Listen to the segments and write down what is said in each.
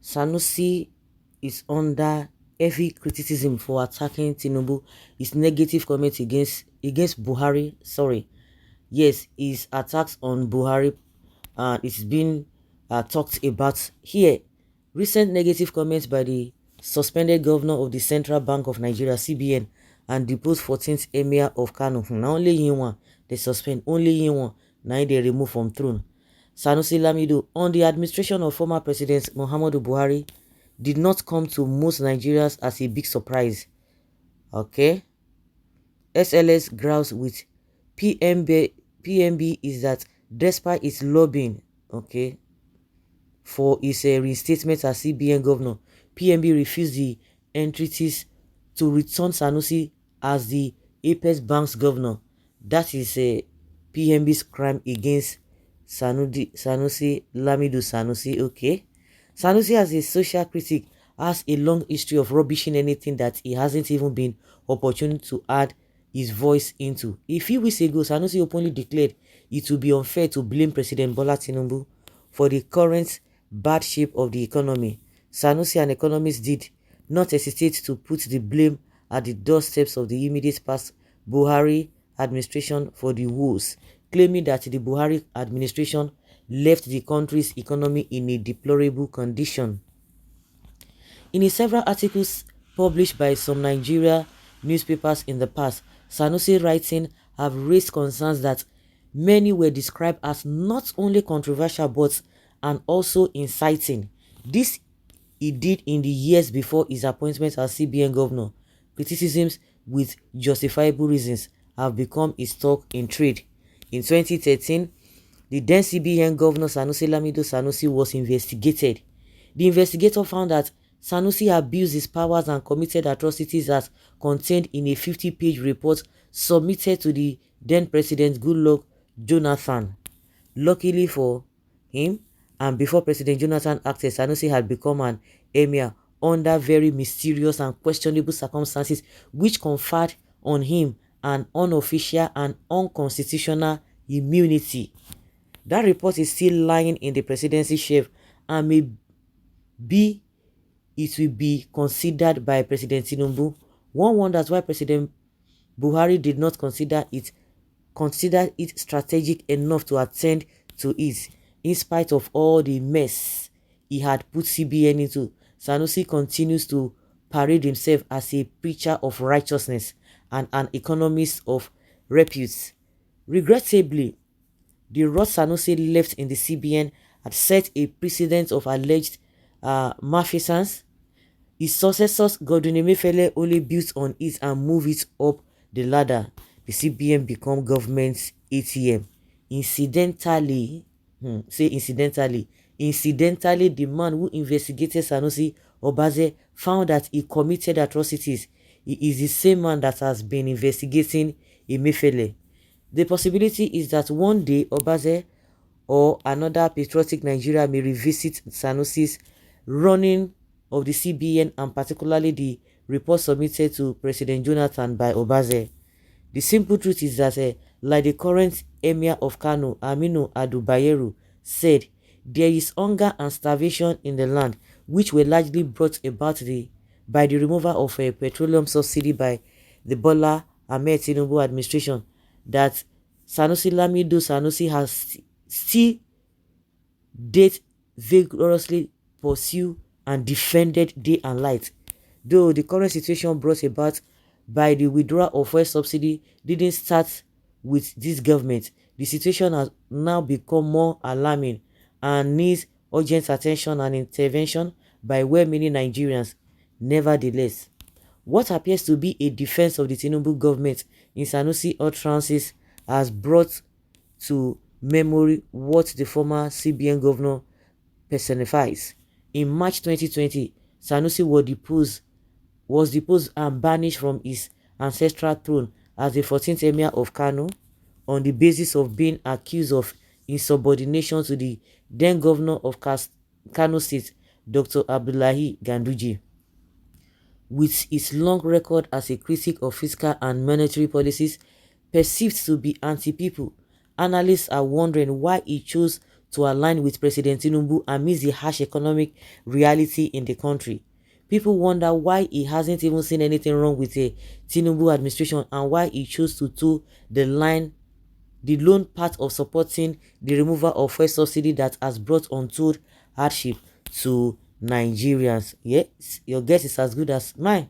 Sanusi is under heavy criticism for attacking Tinubu. His negative comments against Buhari. Sorry, yes, his attacks on Buhari. It's been talked about here. Recent negative comments by the suspended governor of the Central Bank of Nigeria (CBN) and deposed 14th emir of Kano. Now only him one they suspend. Only him one. Now they remove from throne. Sanusi Lamido, on the administration of former President Muhammadu Buhari, did not come to most Nigerians as a big surprise. Okay? SLS grouse with PMB is that despite its lobbying, okay, for its reinstatement as CBN governor, PMB refused the entreaties to return Sanusi as the Apex Bank's governor. That is PMB's crime against Sanusi Lamido Sanusi. Okay, Sanusi, as a social critic, has a long history of rubbishing anything that he hasn't even been opportune to add his voice into. A few weeks ago, Sanusi openly declared it would be unfair to blame President Bola Tinubu for the current bad shape of the economy. Sanusi and economists did not hesitate to put the blame at the doorsteps of the immediate past Buhari administration for the woes, claiming that the Buhari administration left the country's economy in a deplorable condition. In several articles published by some Nigeria newspapers in the past, Sanusi writing have raised concerns that many were described as not only controversial but and also inciting. This he did in the years before his appointment as CBN governor. Criticisms with justifiable reasons have become his stock in trade. In 2013, the then CBN governor Sanusi Lamido Sanusi was investigated. The investigator found that Sanusi abused his powers and committed atrocities as contained in a 50-page report submitted to the then President Goodluck Jonathan. Luckily for him, and before President Jonathan acted, Sanusi had become an emir under very mysterious and questionable circumstances, which conferred on him an unofficial and unconstitutional immunity. That report is still lying in the presidency shelf and it will be considered by President Tinubu. One wonders why President Buhari did not consider it strategic enough to attend to it. In spite of all the mess he had put CBN into, Sanusi continues to parade himself as a preacher of righteousness and an economist of repute. Regrettably, the rot Sanusi left in the CBN had set a precedent of alleged malfeasance. His successors, Godwin Emefiele, only built on it and moved it up the ladder. The CBN became government's ATM. Incidentally, the man who investigated Sanusi Obaze found that he committed atrocities. He is the same man that has been investigating Emefiele. The possibility is that one day Obaze or another patriotic Nigeria may revisit Sanusi's running of the CBN and particularly the report submitted to President Jonathan by Obaze. The simple truth is that, like the current Emir of Kano, Aminu Ado Bayero, said, there is hunger and starvation in the land, which were largely brought about by the removal of a petroleum subsidy by the Bola Ahmed Tinubu administration, that Sanusi Lamido Sanusi has still vigorously pursued and defended day and night. Though the current situation brought about by the withdrawal of fuel subsidy didn't start with this government, the situation has now become more alarming and needs urgent attention and intervention by well-meaning Nigerians. Nevertheless, what appears to be a defense of the Tinubu government in Sanusi utterances has brought to memory what the former CBN governor personifies. In March 2020, Sanusi was deposed and banished from his ancestral throne as the 14th Emir of Kano on the basis of being accused of insubordination to the then governor of Kano State, Dr. Abdullahi Ganduje. With his long record as a critic of fiscal and monetary policies perceived to be anti-people, analysts are wondering why he chose to align with President Tinubu amidst the harsh economic reality in the country. People wonder why he hasn't even seen anything wrong with the Tinubu administration and why he chose to toe the lone part of supporting the removal of fuel subsidy that has brought untold hardship to Nigerians. Yes, your guess is as good as mine.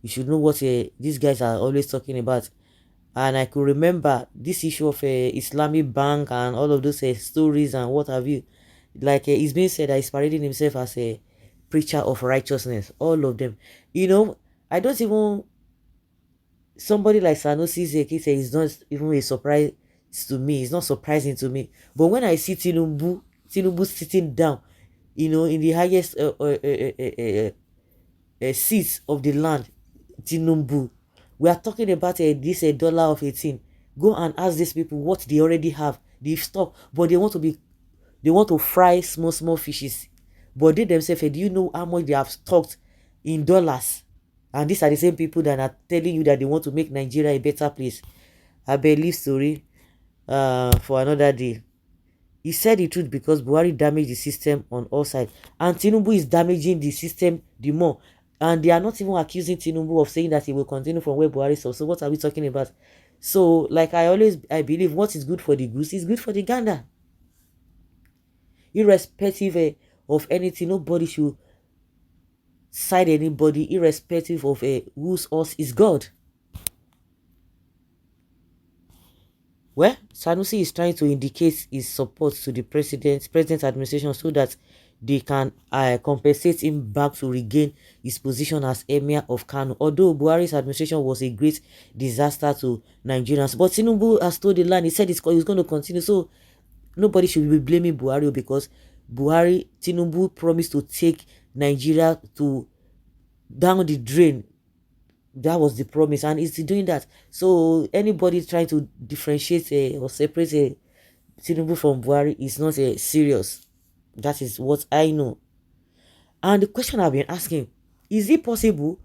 You should know what these guys are always talking about. And I could remember this issue of Islamic Bank and all of those stories and what have you. Like it's being said that he's parading himself as a preacher of righteousness. All of them. I don't even, somebody like Sanusi's case is not even a surprise to me. It's not surprising to me. But when I see Tinubu sitting down, in the highest seats of the land, Tinubu, we are talking about this dollar of 18. Go and ask these people what they already have. They've stopped, but they want to fry small fishes. But they themselves, do you know how much they have stocked in dollars? And these are the same people that are telling you that they want to make Nigeria a better place. I believe story for another day. He said the truth because Buhari damaged the system on all sides. And Tinubu is damaging the system the more. And they are not even accusing Tinubu of saying that he will continue from where Buhari stopped. So what are we talking about? So, like I believe what is good for the goose is good for the gander. Irrespective of anything, nobody should side anybody, irrespective of whose us is God. Well, Sanusi is trying to indicate his support to the president's administration so that they can compensate him back to regain his position as Emir of Kano. Although Buhari's administration was a great disaster to Nigerians, but Tinubu has told the land, he said he's going to continue. So nobody should be blaming Buhari because Tinubu promised to take Nigeria to down the drain. That was the promise, and he's doing that. So anybody trying to differentiate or separate Tinubu from Buhari is not serious. That is what I know. And the question I've been asking, is it possible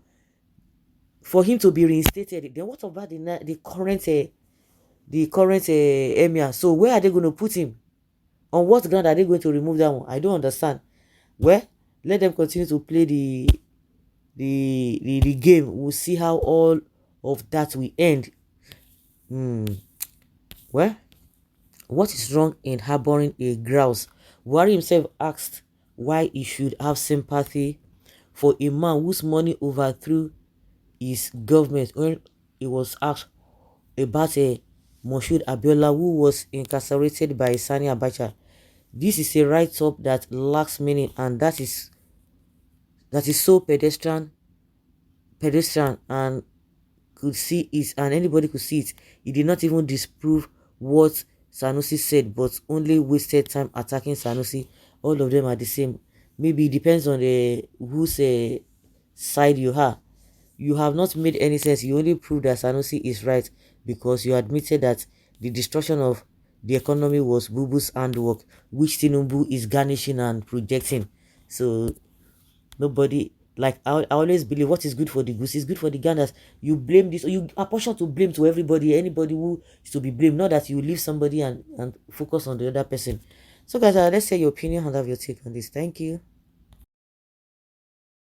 for him to be reinstated? Then what about the current emir? So where are they going to put him? On what ground are they going to remove that one? I don't understand. Well, let them continue to play the game. We'll see how all of that will end. Well, what is wrong in harboring a grouse? Buhari himself asked why he should have sympathy for a man whose money overthrew his government when he was asked about a Moshood Abiola who was incarcerated by Sani Abacha. This is a write-up that lacks meaning, and that is so pedestrian and could see it, and anybody could see it. He did not even disprove what Sanusi said, but only wasted time attacking Sanusi. All of them are the same. Maybe it depends on whose side you are. You have not made any sense. You only prove that Sanusi is right because you admitted that the destruction of the economy was Bubu's handwork, which Tinubu is garnishing and projecting. So nobody, like I always believe, what is good for the goose is good for the ganders. You blame this, or you apportion to blame to anybody who is to be blamed, not that you leave somebody and focus on the other person. So guys, let's say your opinion and have your take on this. Thank you.